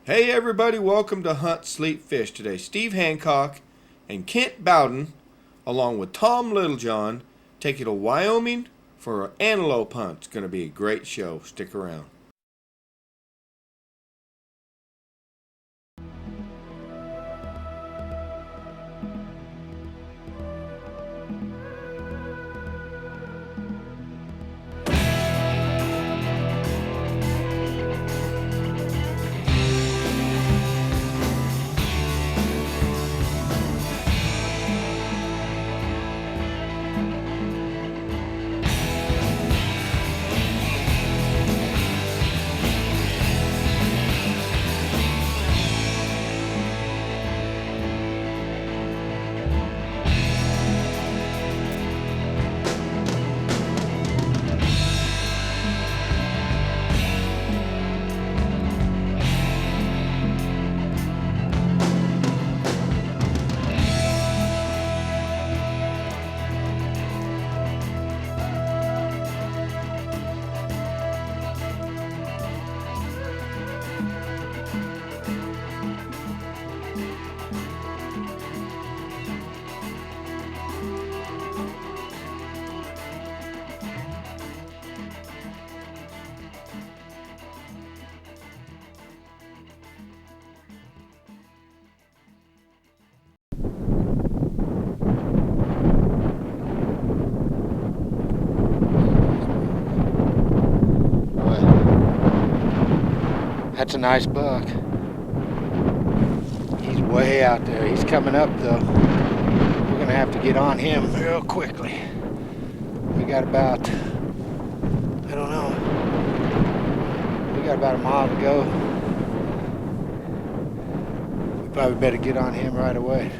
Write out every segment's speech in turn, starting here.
Hey everybody, welcome to Hunt, Sleep, Fish. Today, Steve Hancock and Kent Boughton, along with Tom Littlrjohn, take you to Wyoming for an antelope hunt. It's going to be a great show. Stick around. That's a nice buck. He's way out there. He's coming up though. We're gonna have to get on him real quickly. We got about, I don't know, we got about a mile to go. We probably better get on him right away.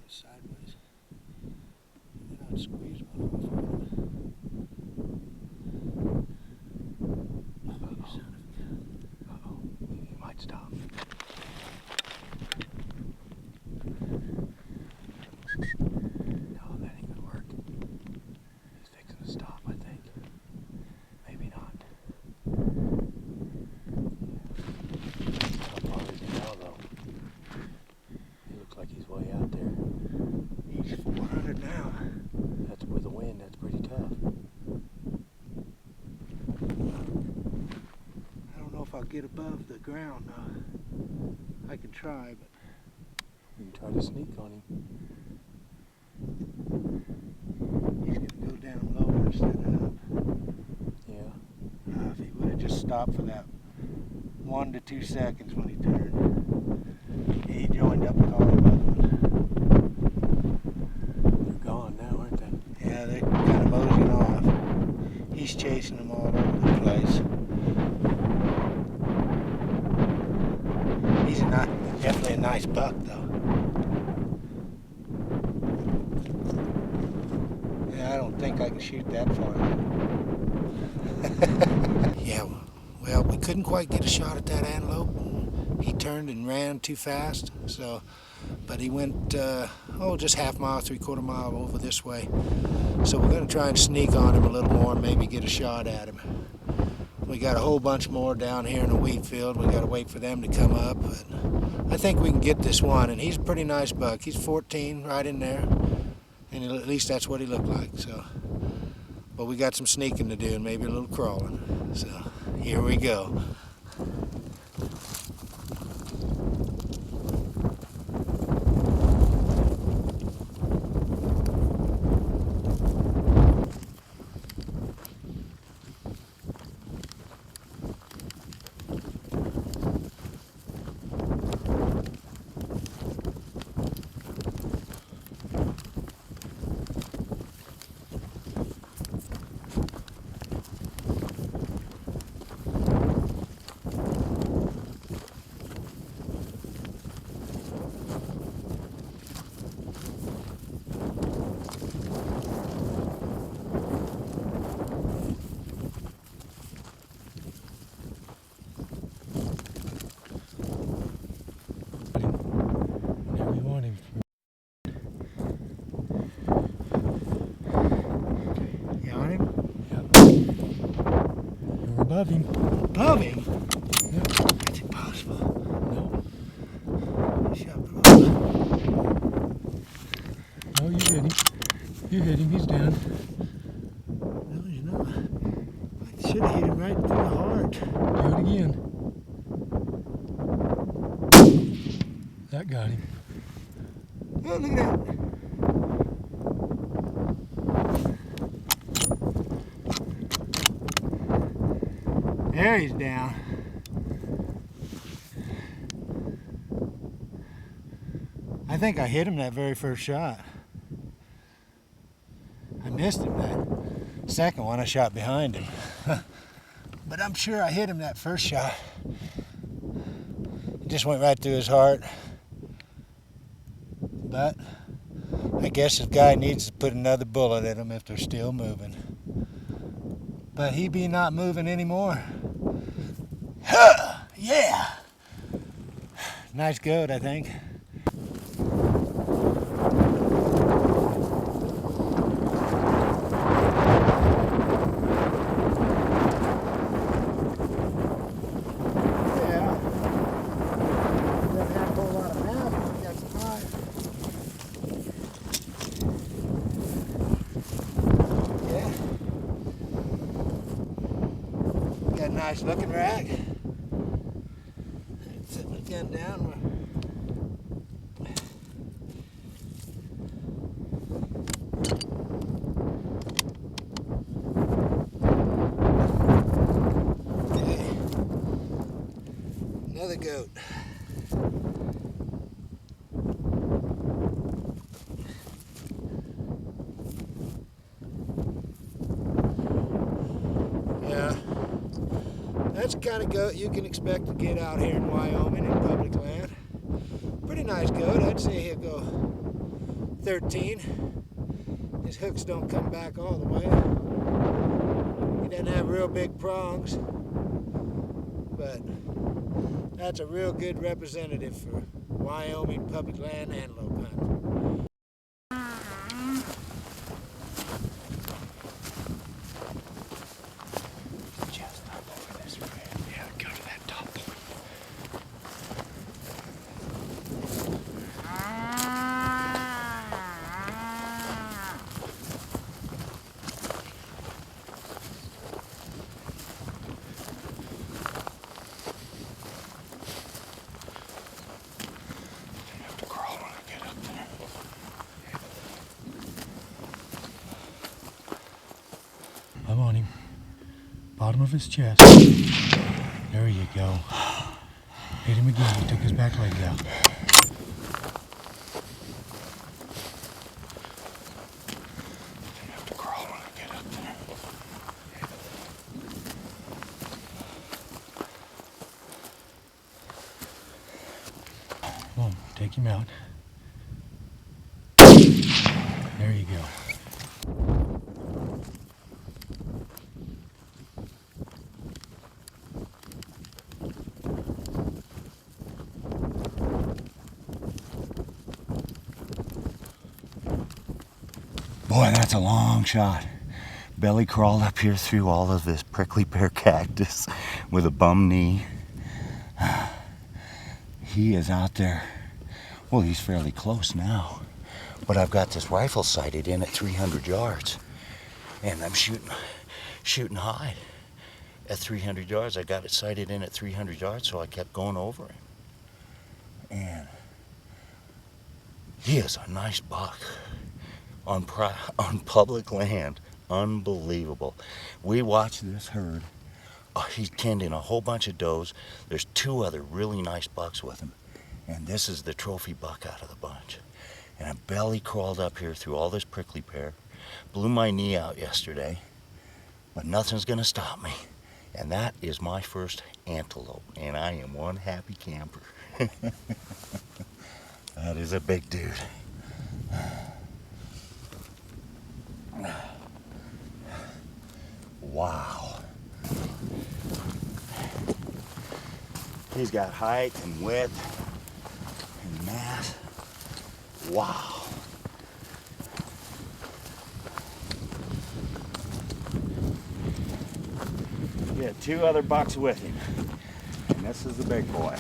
Sideways, and then I'd squeeze one off of him. Uh-oh, he might stop. No, that ain't gonna work. He's fixing to stop, I think. Maybe not. How far is he now, though? He looks like he's way out there. He's 400 now. That's with the wind, that's pretty tough. I don't know if I'll get above the ground now. I can try, but... You can try to sneak on him. He's going to go down lower instead of up. Yeah. If he would have just stopped for that 1 to 2 seconds when he turned. He joined up with all the other ones. They're gone now, aren't they? Yeah, they're kind of moseying off. He's chasing them all over the place. He's definitely a nice buck, though. Yeah, I don't think I can shoot that far. Yeah, well, we couldn't quite get a shot at that antelope. He turned and ran too fast, but he went, just half mile, 3/4 mile over this way. So we're going to try and sneak on him a little more and maybe get a shot at him. We got a whole bunch more down here in the wheat field. We got to wait for them to come up, but I think we can get this one, and he's a pretty nice buck. He's 14, right in there, and at least that's what he looked like. So, but we got some sneaking to do and maybe a little crawling. So here we go. Above him. Above him? Yeah. That's impossible. No. Shot below. Oh, you hit him. You hit him. He's down. No, he's not. I should have hit him right through the heart. Do it again. That got him. Oh, look at that. There he's down. I think I hit him that very first shot. I missed him that second one. I shot behind him. But I'm sure I hit him that first shot. It just went right through his heart. But I guess this guy needs to put another bullet in him if they're still moving. But he be not moving anymore. Huh, yeah! Nice goat, I think. Got a nice looking rack. Set the gun down. Okay. Another goat. Yeah. That's the kind of goat you can expect to get out here in Wyoming in public land. Pretty nice goat. I'd say he'll go 13. His hooks don't come back all the way. He doesn't have real big prongs, but that's a real good representative for Wyoming public land antelope hunting. I'm on him. Bottom of his chest. There you go. Hit him again. He took his back legs out. Have to crawl when I get up there. Come on, take him out. There you go. Boy, that's a long shot. Belly crawled up here through all of this prickly pear cactus with a bum knee. He is out there. Well, he's fairly close now. But I've got this rifle sighted in at 300 yards. And I'm shooting high at 300 yards. I got it sighted in at 300 yards, so I kept going over him. And he is a nice buck. On public land. Unbelievable. We watched this herd. He's tending a whole bunch of does. There's 2 other really nice bucks with him. And this is the trophy buck out of the bunch. And a belly crawled up here through all this prickly pear. Blew my knee out yesterday. But nothing's going to stop me. And that is my first antelope. And I am one happy camper. That is a big dude. Wow. He's got height and width and mass. Wow. He had 2 other bucks with him. And this is the big boy.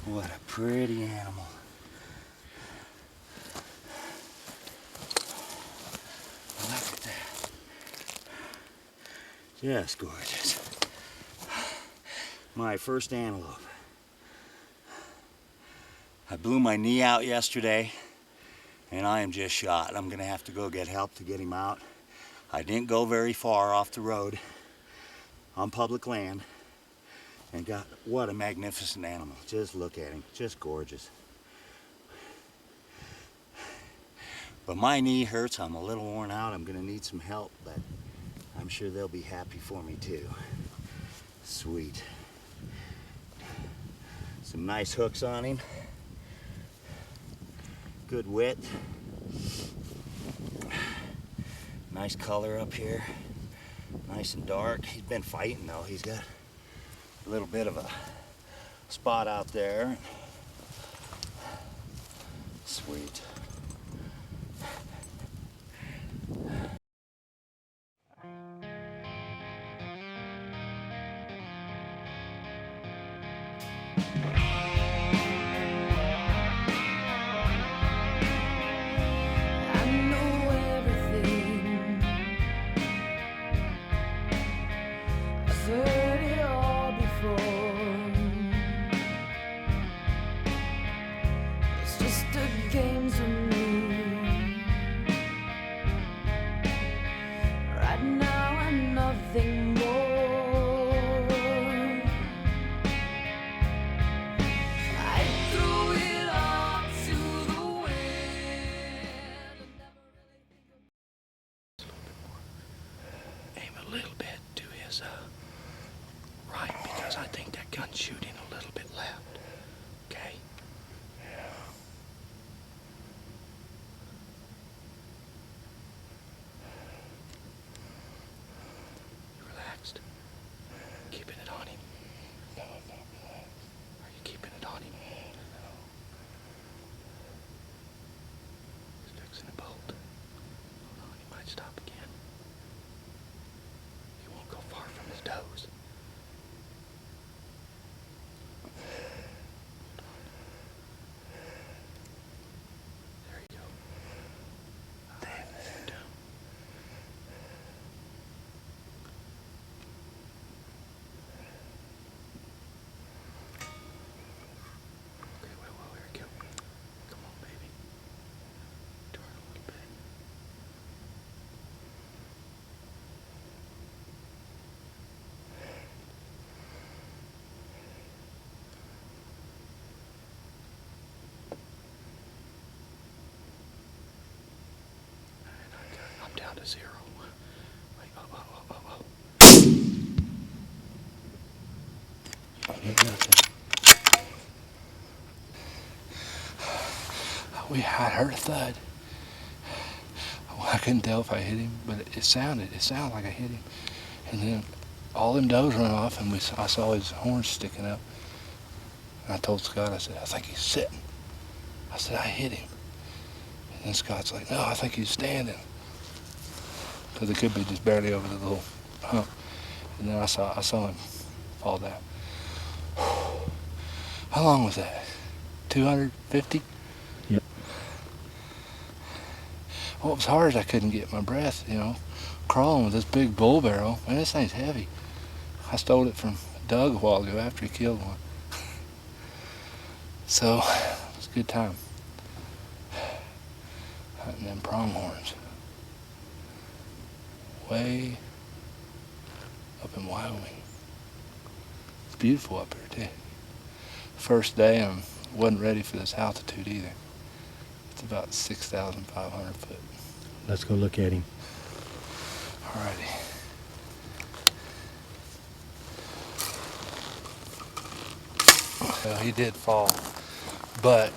What a pretty animal. Look at that. Just gorgeous. My first antelope. I blew my knee out yesterday and I am just shot. I'm gonna have to go get help to get him out. I didn't go very far off the road on public land and got, what a magnificent animal. Just look at him, just gorgeous. But my knee hurts, I'm a little worn out. I'm gonna need some help, but I'm sure they'll be happy for me too. Sweet. Some nice hooks on him. Good width. Nice color up here. Nice and dark. He's been fighting though. He's got a little bit of a spot out there. Sweet. Right, because I think that gun's shooting a little bit left. Okay? You relaxed? Keeping it on him? No, I'm not relaxed. Are you keeping it on him? No. He's fixing a bolt. Hold on, he might stop again. He won't go far from his does. Down to 0. Wait, oh. I heard a thud. Well, I couldn't tell if I hit him, but it sounded like I hit him. And then all them does run off, and I saw his horns sticking up. And I told Scott, I said, I think he's sitting. I said, I hit him. And then Scott's like, no, I think he's standing. Because it could be just barely over the little hump. And then I saw him fall down. How long was that? 250? Yep. What was hard is I couldn't get my breath, crawling with this big bull barrel. Man, this thing's heavy. I stole it from Doug a while ago after he killed one. So, it was a good time. Hunting them pronghorns. Way up in Wyoming. It's beautiful up here too. First day I wasn't ready for this altitude either. It's about 6,500 foot. Let's go look at him. Alrighty. Well, he did fall, but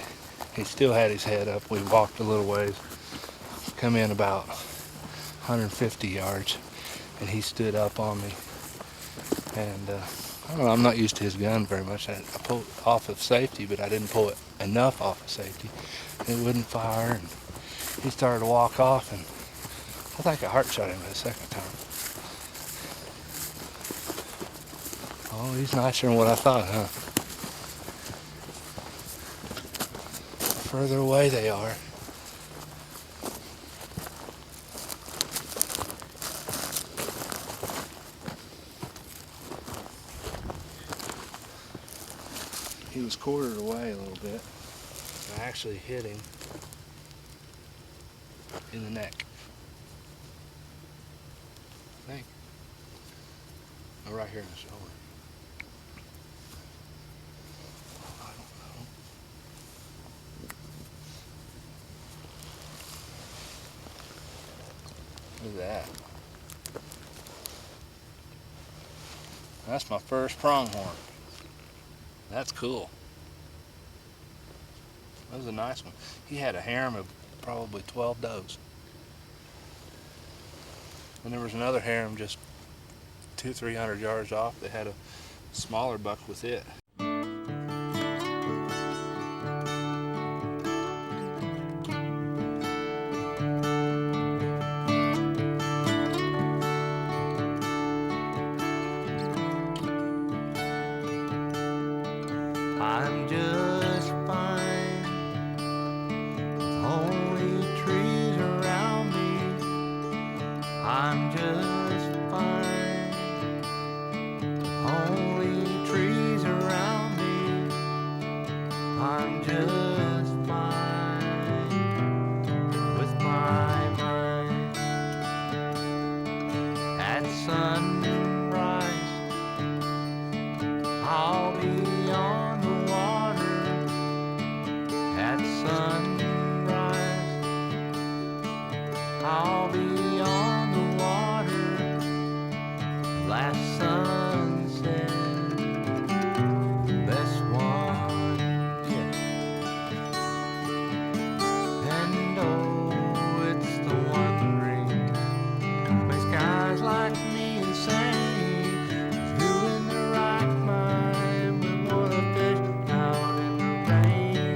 he still had his head up. We walked a little ways, come in about 150 yards, and he stood up on me. And I don't know, I'm not used to his gun very much. I pulled off of safety, but I didn't pull it enough off of safety. It wouldn't fire, and he started to walk off, and I think I heart shot him the second time. Oh, he's nicer than what I thought, huh? The further away they are. He was quartered away a little bit. I actually hit him in the neck. I think. Oh, right here in the shoulder. I don't know. Look at that. That's my first pronghorn. That's cool. That was a nice one. He had a harem of probably 12 does. And there was another harem just 200-300 yards off that had a smaller buck with it. I'm just fine, only trees around me. I'm just fine, only trees around me. I'm just fine with my mind. At sunrise, I'll be on the water. At sunrise, I'll be on the water. Last sunset, best one yet. And oh, it's the wondering makes guys like me insane. Who in their right mind would wanna fish out in the rain?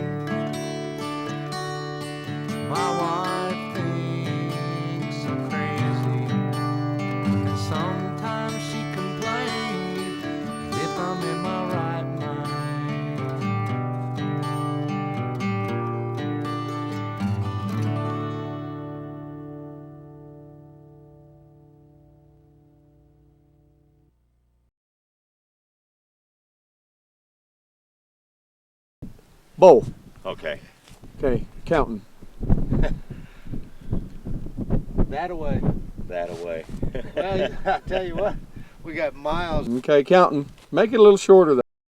My wife thinks I'm crazy, and sometimes she complains if I'm in my right mind. Both. Okay. Okay, counting. That away. That away. Well, I tell you what, we got miles. Okay, counting. Make it a little shorter though.